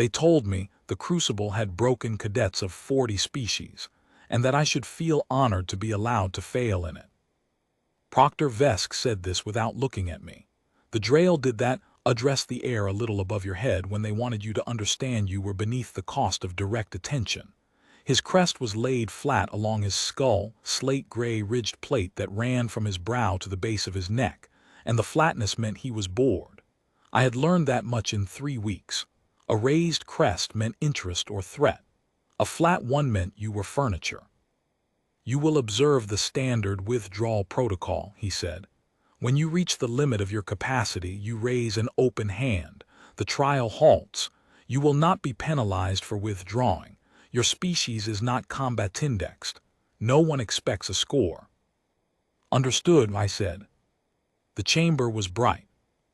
They told me the crucible had broken cadets of 40 species, and that I should feel honored to be allowed to fail in it. Proctor Vesk said this without looking at me. The Drail did that, address the air a little above your head when they wanted you to understand you were beneath the cost of direct attention. His crest was laid flat along his skull, slate-gray ridged plate that ran from his brow to the base of his neck, and the flatness meant he was bored. I had learned that much in 3 weeks. A raised crest meant interest or threat. A flat one meant you were furniture. You will observe the standard withdrawal protocol, he said. When you reach the limit of your capacity, you raise an open hand. The trial halts. You will not be penalized for withdrawing. Your species is not combat indexed. No one expects a score. Understood, I said. The chamber was bright.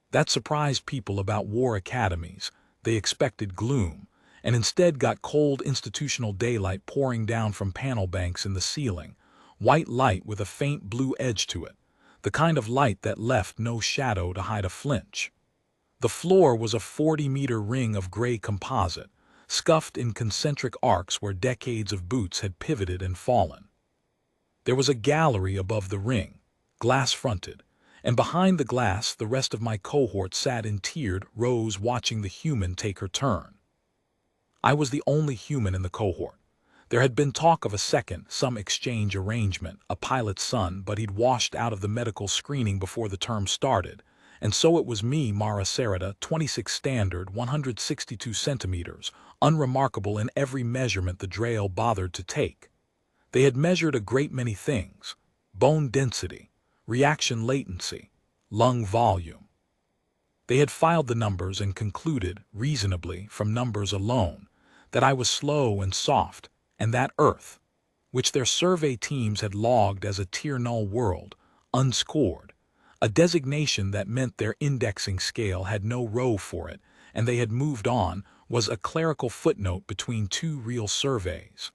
That surprised people about war academies. They expected gloom, and instead got cold institutional daylight pouring down from panel banks in the ceiling, white light with a faint blue edge to it, the kind of light that left no shadow to hide a flinch. The floor was a 40-meter ring of gray composite, scuffed in concentric arcs where decades of boots had pivoted and fallen. There was a gallery above the ring, glass-fronted, and behind the glass the rest of my cohort sat in tiered rows watching the human take her turn. I was the only human in the cohort. There had been talk of a second, some exchange arrangement, a pilot's son, but he'd washed out of the medical screening before the term started, and so it was me, Mara Sarita, 26 standard, 162 centimeters, unremarkable in every measurement the Drail bothered to take. They had measured a great many things: bone density, reaction latency, lung volume. They had filed the numbers and concluded, reasonably, from numbers alone, that I was slow and soft, and that Earth, which their survey teams had logged as a tier-null world, unscored, a designation that meant their indexing scale had no row for it, and they had moved on, was a clerical footnote between 2 real surveys.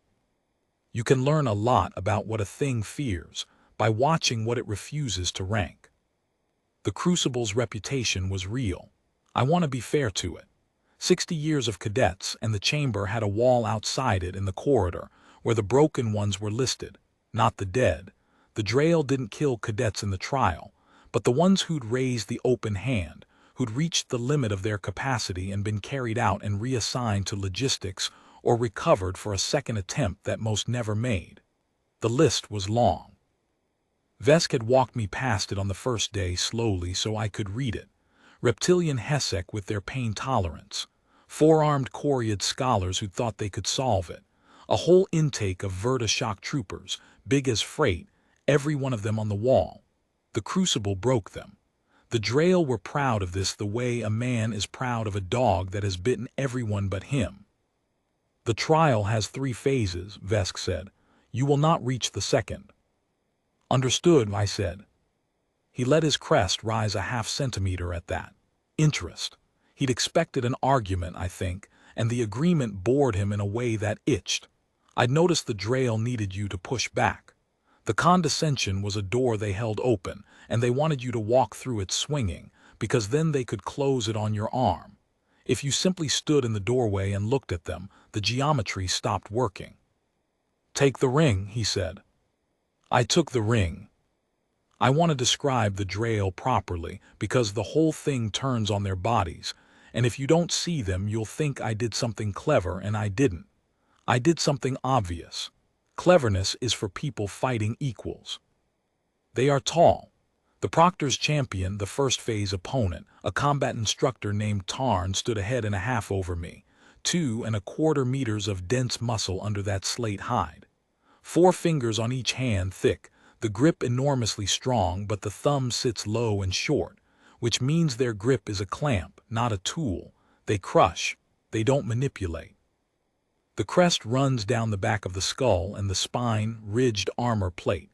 You can learn a lot about what a thing fears by watching what it refuses to rank. The Crucible's reputation was real. I want to be fair to it. 60 years of cadets, and the chamber had a wall outside it in the corridor where the broken ones were listed, not the dead. The Drail didn't kill cadets in the trial, but the ones who'd raised the open hand, who'd reached the limit of their capacity and been carried out and reassigned to logistics or recovered for a second attempt that most never made. The list was long. Vesk had walked me past it on the first day slowly so I could read it. Reptilian Hesek with their pain tolerance. 4-armed Coriad scholars who thought they could solve it. A whole intake of Verta shock troopers, big as freight, every one of them on the wall. The Crucible broke them. The Drail were proud of this the way a man is proud of a dog that has bitten everyone but him. The trial has 3 phases, Vesk said. You will not reach the second. Understood, I said. He let his crest rise a half centimeter at that. Interest. He'd expected an argument, I think, and the agreement bored him in a way that itched. I'd noticed the Drail needed you to push back. The condescension was a door they held open, and they wanted you to walk through it swinging, because then they could close it on your arm. If you simply stood in the doorway and looked at them, the geometry stopped working. Take the ring, he said. I took the ring. I want to describe the Drail properly, because the whole thing turns on their bodies, and if you don't see them, you'll think I did something clever, and I didn't. I did something obvious. Cleverness is for people fighting equals. They are tall. The Proctor's champion, the first phase opponent, a combat instructor named Tarn, stood a head and a half over me, 2¼ meters of dense muscle under that slate hide. 4 fingers on each hand thick, the grip enormously strong, but the thumb sits low and short, which means their grip is a clamp, not a tool. They crush, they don't manipulate. The crest runs down the back of the skull and the spine, ridged armor plate,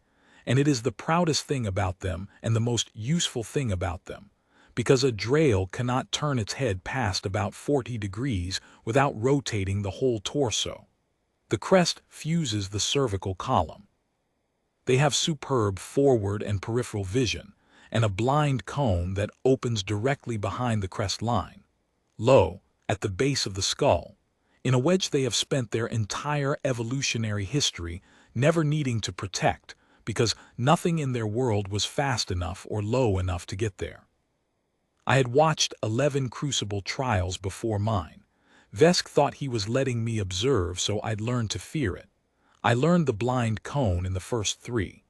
and it is the proudest thing about them and the most useful thing about them, because a Drail cannot turn its head past about 40 degrees without rotating the whole torso. The crest fuses the cervical column. They have superb forward and peripheral vision, and a blind cone that opens directly behind the crest line. Lo, at the base of the skull, in a wedge they have spent their entire evolutionary history never needing to protect because nothing in their world was fast enough or low enough to get there. I had watched 11 crucible trials before mine. Vesk thought he was letting me observe so I'd learn to fear it. I learned the blind cone in the first 3.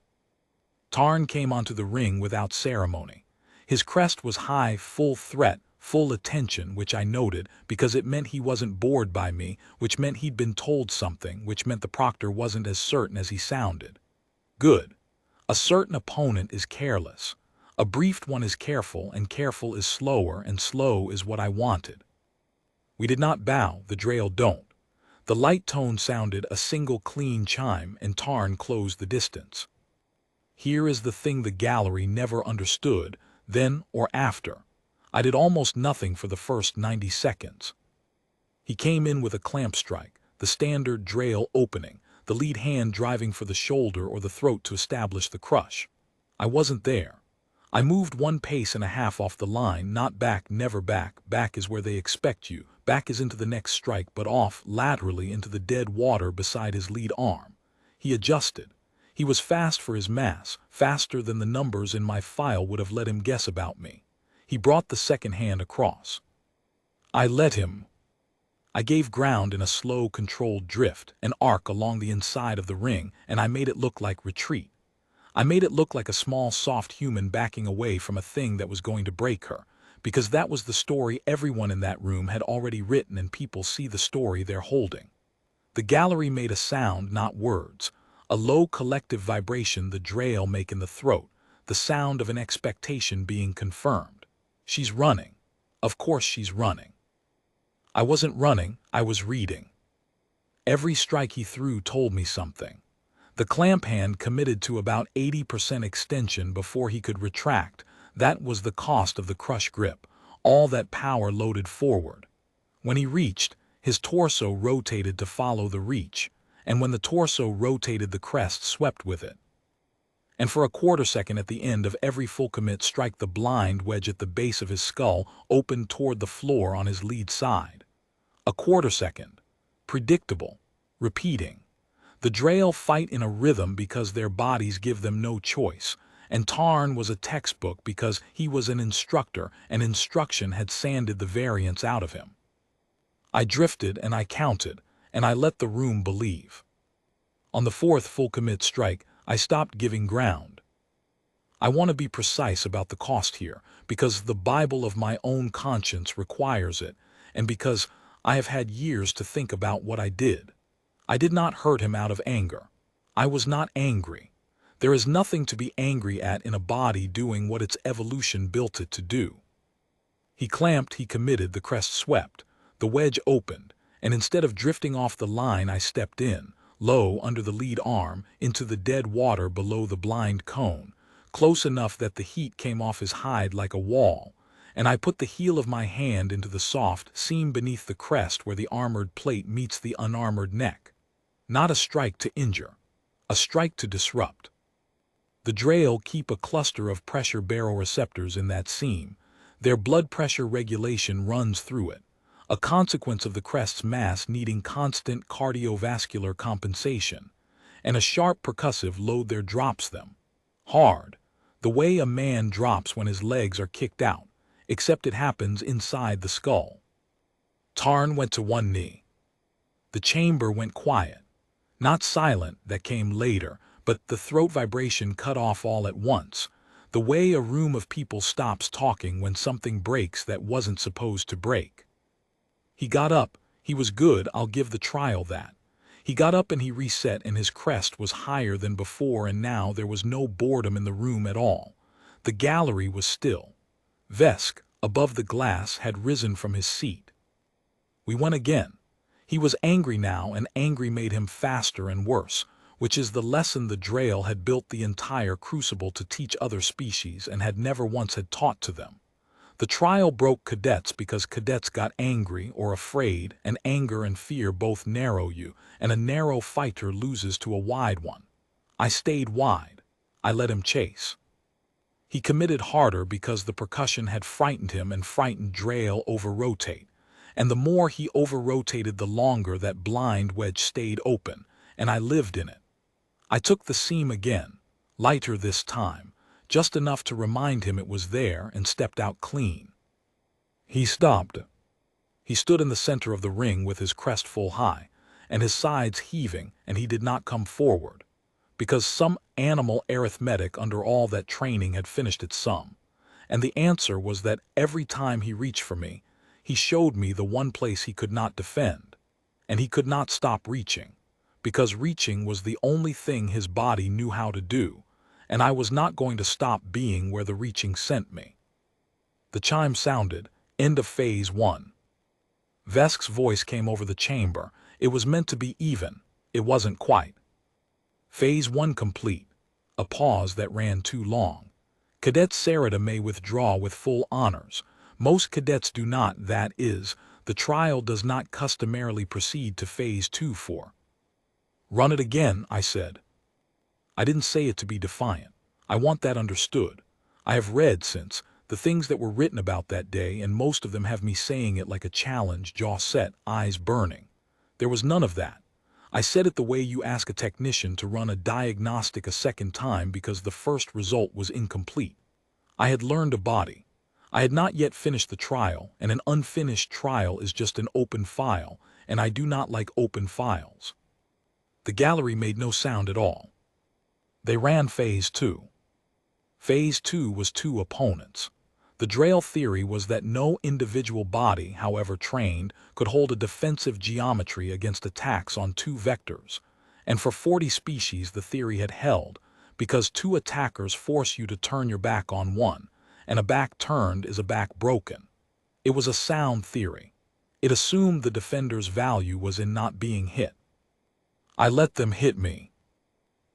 Tarn came onto the ring without ceremony. His crest was high, full threat, full attention, which I noted because it meant he wasn't bored by me, which meant he'd been told something, which meant the proctor wasn't as certain as he sounded. Good. A certain opponent is careless. A briefed one is careful, and careful is slower, and slow is what I wanted. We did not bow, the Drail don't. The light tone sounded a single clean chime, and Tarn closed the distance. Here is the thing the gallery never understood, then or after. I did almost nothing for the first 90 seconds. He came in with a clamp strike, the standard Drail opening, the lead hand driving for the shoulder or the throat to establish the crush. I wasn't there. I moved 1.5 paces off the line, not back, never back. Back is where they expect you. Back is into the next strike, but off, laterally into the dead water beside his lead arm. He adjusted. He was fast for his mass, faster than the numbers in my file would have let him guess about me. He brought the second hand across. I let him. I gave ground in a slow, controlled drift, an arc along the inside of the ring, and I made it look like retreat. I made it look like a small, soft human backing away from a thing that was going to break her, because that was the story everyone in that room had already written, and people see the story they're holding. The gallery made a sound, not words, a low collective vibration the Drail make in the throat, the sound of an expectation being confirmed. She's running. Of course she's running. I wasn't running, I was reading. Every strike he threw told me something. The clamp hand committed to about 80% extension before he could retract. That was the cost of the crush grip, all that power loaded forward. When he reached, his torso rotated to follow the reach, and when the torso rotated, the crest swept with it. And for a quarter second at the end of every full commit strike, the blind wedge at the base of his skull opened toward the floor on his lead side. A quarter second. Predictable. Repeating. The Drail fight in a rhythm because their bodies give them no choice, and Tarn was a textbook because he was an instructor, and instruction had sanded the variance out of him. I drifted and I counted, and I let the room believe. On the 4th full commit strike, I stopped giving ground. I want to be precise about the cost here, because the Bible of my own conscience requires it, and because I have had years to think about what I did. I did not hurt him out of anger. I was not angry. There is nothing to be angry at in a body doing what its evolution built it to do. He clamped, he committed, the crest swept, the wedge opened, and instead of drifting off the line, I stepped in, low under the lead arm, into the dead water below the blind cone, close enough that the heat came off his hide like a wall, and I put the heel of my hand into the soft seam beneath the crest where the armored plate meets the unarmored neck. Not a strike to injure, a strike to disrupt. The Drail keep a cluster of pressure baroreceptors in that seam. Their blood pressure regulation runs through it, a consequence of the crest's mass needing constant cardiovascular compensation, and a sharp percussive load there drops them. Hard, the way a man drops when his legs are kicked out, except it happens inside the skull. Tarn went to one knee. The chamber went quiet. Not silent, that came later, but the throat vibration cut off all at once, the way a room of people stops talking when something breaks that wasn't supposed to break. He got up. He was good, I'll give the trial that. He got up and he reset, and his crest was higher than before, and now there was no boredom in the room at all. The gallery was still. Vesk, above the glass, had risen from his seat. We went again. He was angry now, and angry made him faster and worse, which is the lesson the Drail had built the entire crucible to teach other species and had never once had taught to them. The trial broke cadets because cadets got angry or afraid, and anger and fear both narrow you, and a narrow fighter loses to a wide one. I stayed wide. I let him chase. He committed harder because the percussion had frightened him and frightened Drail over-rotate, and the more he over-rotated the longer that blind wedge stayed open, and I lived in it. I took the seam again, lighter this time, just enough to remind him it was there, and stepped out clean. He stopped. He stood in the center of the ring with his crest full high, and his sides heaving, and he did not come forward, because some animal arithmetic under all that training had finished its sum. And the answer was that every time he reached for me, he showed me the one place he could not defend, and he could not stop reaching, because reaching was the only thing his body knew how to do, and I was not going to stop being where the reaching sent me. The chime sounded, end of phase 1. Vesk's voice came over the chamber. It was meant to be even. It wasn't quite. Phase 1 complete. A pause that ran too long. Cadet Sarita may withdraw with full honors. Most cadets do not, that is, the trial does not customarily proceed to phase 2 for. Run it again, I said. I didn't say it to be defiant. I want that understood. I have read since the things that were written about that day, and most of them have me saying it like a challenge, jaw set, eyes burning. There was none of that. I said it the way you ask a technician to run a diagnostic a second time because the first result was incomplete. I had learned a body. I had not yet finished the trial, and an unfinished trial is just an open file, and I do not like open files. The gallery made no sound at all. They ran phase 2. Phase 2 was 2 opponents. The Drail theory was that no individual body, however trained, could hold a defensive geometry against attacks on 2 vectors, and for 40 species the theory had held, because 2 attackers force you to turn your back on one, and a back turned is a back broken. It was a sound theory. It assumed the defender's value was in not being hit. I let them hit me.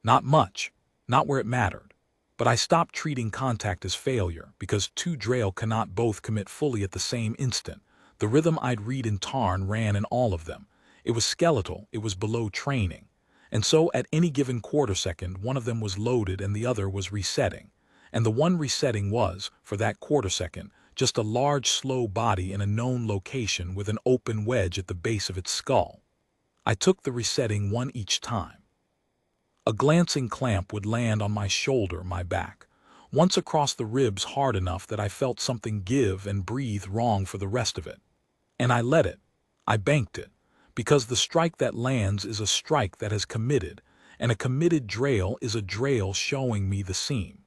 Not much, not where it mattered. But I stopped treating contact as failure, because 2 Drail cannot both commit fully at the same instant. The rhythm I'd read in Tarn ran in all of them. It was skeletal, it was below training. And so at any given quarter second, one of them was loaded and the other was resetting. And the one resetting was, for that quarter second, just a large slow body in a known location with an open wedge at the base of its skull. I took the resetting one each time. A glancing clamp would land on my shoulder, my back, once across the ribs hard enough that I felt something give and breathe wrong for the rest of it. And I let it. I banked it, because the strike that lands is a strike that has committed, and a committed Drail is a Drail showing me the seam.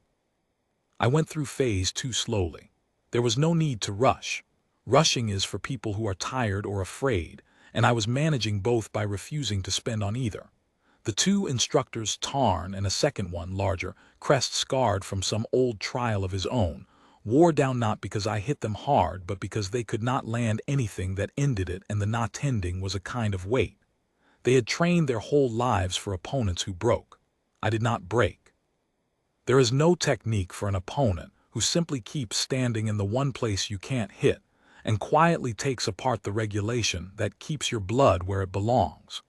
I went through phase 2 slowly. There was no need to rush. Rushing is for people who are tired or afraid, and I was managing both by refusing to spend on either. The 2 instructors, Tarn and a second one, larger, crest scarred from some old trial of his own, wore down not because I hit them hard, but because they could not land anything that ended it, and the not ending was a kind of weight. They had trained their whole lives for opponents who broke. I did not break. There is no technique for an opponent who simply keeps standing in the one place you can't hit, and quietly takes apart the regulation that keeps your blood where it belongs.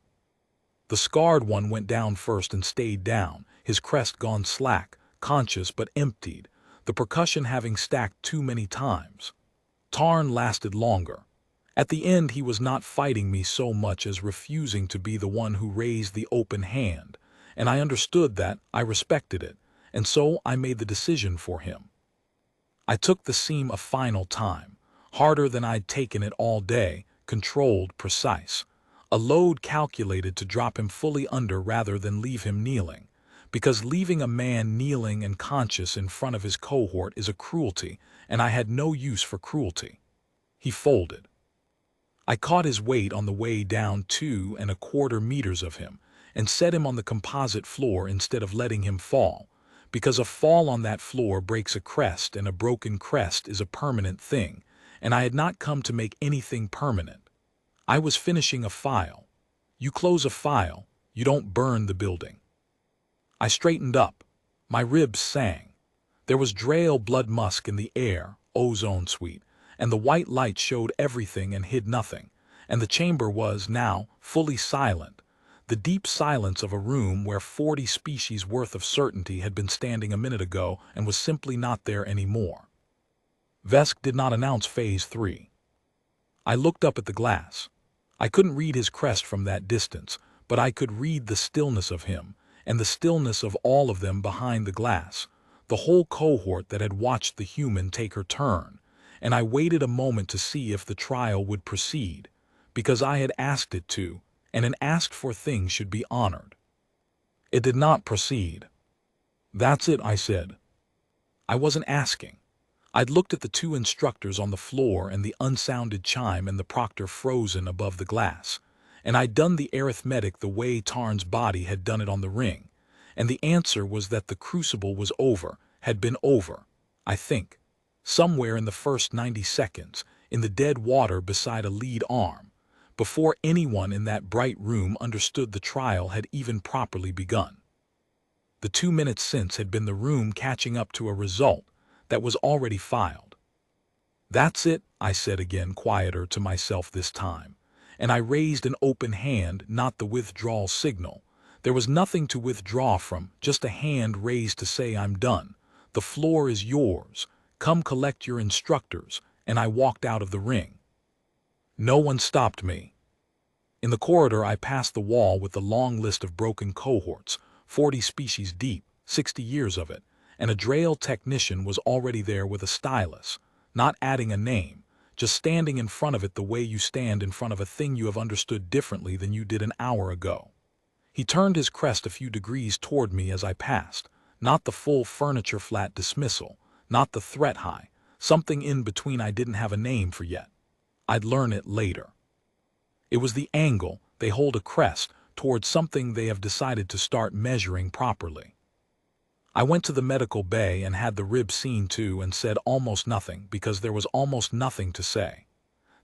The scarred one went down first and stayed down, his crest gone slack, conscious but emptied, the percussion having stacked too many times. Tarn lasted longer. At the end he was not fighting me so much as refusing to be the one who raised the open hand, and I understood that, I respected it, and so I made the decision for him. I took the seam a final time, harder than I'd taken it all day, controlled, precise. A load calculated to drop him fully under rather than leave him kneeling, because leaving a man kneeling and conscious in front of his cohort is a cruelty, and I had no use for cruelty. He folded. I caught his weight on the way down 2¼ meters of him, and set him on the composite floor instead of letting him fall, because a fall on that floor breaks a crest, and a broken crest is a permanent thing, and I had not come to make anything permanent. I was finishing a file. You close a file, you don't burn the building. I straightened up. My ribs sang. There was Drail blood musk in the air, ozone sweet, and the white light showed everything and hid nothing, and the chamber was, now, fully silent, the deep silence of a room where 40 species worth of certainty had been standing a minute ago and was simply not there anymore. Vesk did not announce phase 3. I looked up at the glass. I couldn't read his crest from that distance, but I could read the stillness of him, and the stillness of all of them behind the glass, the whole cohort that had watched the human take her turn, and I waited a moment to see if the trial would proceed, because I had asked it to, and an asked-for thing should be honored. It did not proceed. "That's it," I said. I wasn't asking. I'd looked at the two instructors on the floor and the unsounded chime and the proctor frozen above the glass, and I'd done the arithmetic the way Tarn's body had done it on the ring, and the answer was that the crucible was over, had been over, I think, somewhere in the first 90 seconds, in the dead water beside a lead arm, before anyone in that bright room understood the trial had even properly begun. The 2 minutes since had been the room catching up to a result that was already filed. "That's it," I said again, quieter to myself this time, and I raised an open hand, not the withdrawal signal. There was nothing to withdraw from, just a hand raised to say I'm done. The floor is yours. Come collect your instructors, and I walked out of the ring. No one stopped me. In the corridor I passed the wall with the long list of broken cohorts, 40 species deep, 60 years of it, and a Drail technician was already there with a stylus, not adding a name, just standing in front of it the way you stand in front of a thing you have understood differently than you did an hour ago. He turned his crest a few degrees toward me as I passed, not the full furniture flat dismissal, not the threat high, something in between I didn't have a name for yet. I'd learn it later. It was the angle they hold a crest towards something they have decided to start measuring properly. I went to the medical bay and had the rib seen too and said almost nothing because there was almost nothing to say.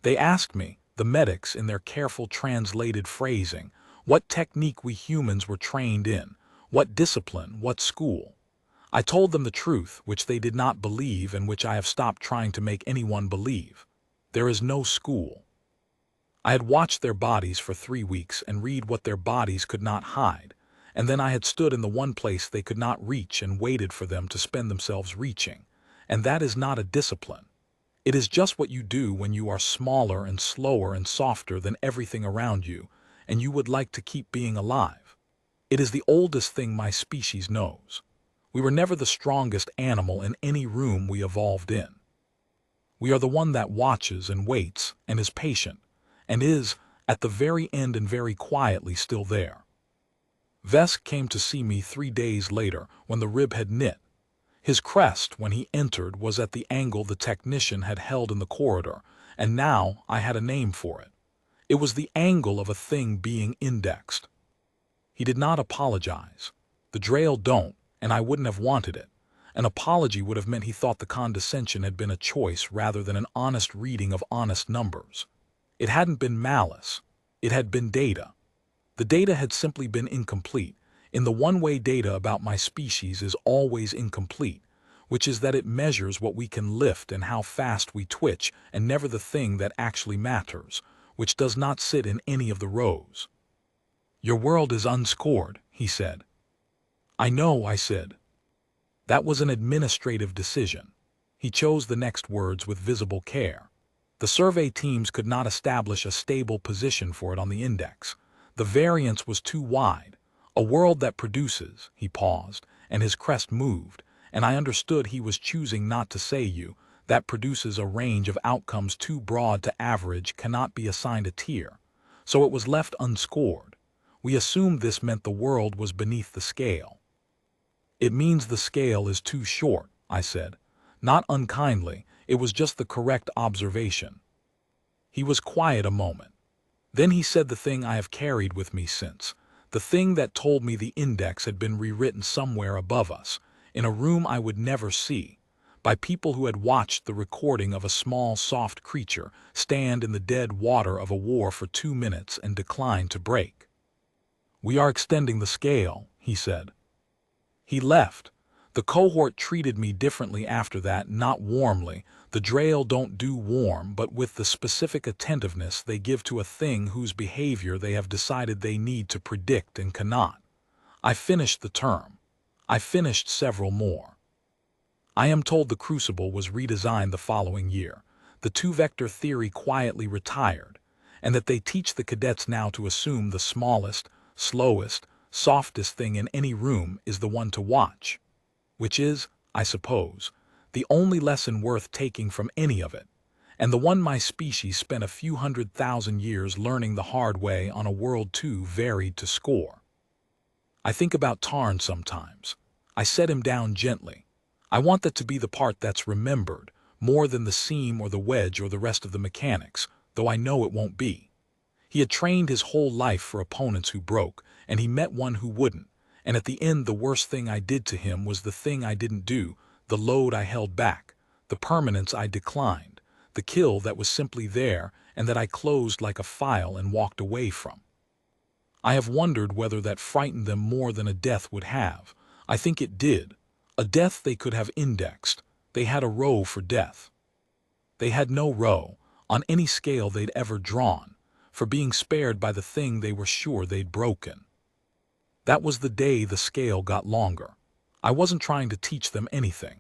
They asked me, the medics in their careful translated phrasing, what technique we humans were trained in, what discipline, what school. I told them the truth, which they did not believe and which I have stopped trying to make anyone believe. There is no school. I had watched their bodies for 3 weeks and read what their bodies could not hide, and then I had stood in the one place they could not reach and waited for them to spend themselves reaching, and that is not a discipline. It is just what you do when you are smaller and slower and softer than everything around you, and you would like to keep being alive. It is the oldest thing my species knows. We were never the strongest animal in any room we evolved in. We are the one that watches and waits and is patient, and is, at the very end and very quietly, still there. Vesk came to see me 3 days later when the rib had knit. His crest, when he entered, was at the angle the technician had held in the corridor, and now I had a name for it. It was the angle of a thing being indexed. He did not apologize. The Drail don't, and I wouldn't have wanted it. An apology would have meant he thought the condescension had been a choice rather than an honest reading of honest numbers. It hadn't been malice. It had been data. The data had simply been incomplete, in the one-way data about my species is always incomplete, which is that it measures what we can lift and how fast we twitch, and never the thing that actually matters, which does not sit in any of the rows. "Your world is unscored," he said. "I know," I said. That was an administrative decision. He chose the next words with visible care. The survey teams could not establish a stable position for it on the index. The variance was too wide. A world that produces, he paused, and his crest moved, and I understood he was choosing not to say you, that produces a range of outcomes too broad to average cannot be assigned a tier. So it was left unscored. We assumed this meant the world was beneath the scale. "It means the scale is too short," I said. Not unkindly, it was just the correct observation. He was quiet a moment. Then he said the thing I have carried with me since, the thing that told me the index had been rewritten somewhere above us, in a room I would never see, by people who had watched the recording of a small, soft creature stand in the dead water of a war for 2 minutes and decline to break. "We are extending the scale," he said. He left. The cohort treated me differently after that, not warmly. The Drail don't do warm, but with the specific attentiveness they give to a thing whose behavior they have decided they need to predict and cannot. I finished the term. I finished several more. I am told the Crucible was redesigned the following year. the two-vector theory quietly retired, and that they teach the cadets now to assume the smallest, slowest, softest thing in any room is the one to watch, which is, I suppose, the only lesson worth taking from any of it, and the one my species spent a few 100,000 years learning the hard way on a world too varied to score. I think about Tarn sometimes. I set him down gently. I want that to be the part that's remembered, more than the seam or the wedge or the rest of the mechanics, though I know it won't be. He had trained his whole life for opponents who broke, and he met one who wouldn't, and at the end the worst thing I did to him was the thing I didn't do, the load I held back, the permanence I declined, the kill that was simply there and that I closed like a file and walked away from. I have wondered whether that frightened them more than a death would have. I think it did. A death they could have indexed. They had a row for death. They had no row, on any scale they'd ever drawn, for being spared by the thing they were sure they'd broken. That was the day the scale got longer. I wasn't trying to teach them anything.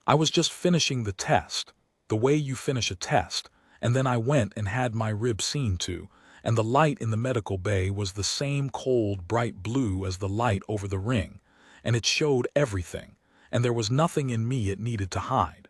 I was just finishing the test, the way you finish a test, and then I went and had my rib seen to, and the light in the medical bay was the same cold, bright blue as the light over the ring, and it showed everything, and there was nothing in me it needed to hide.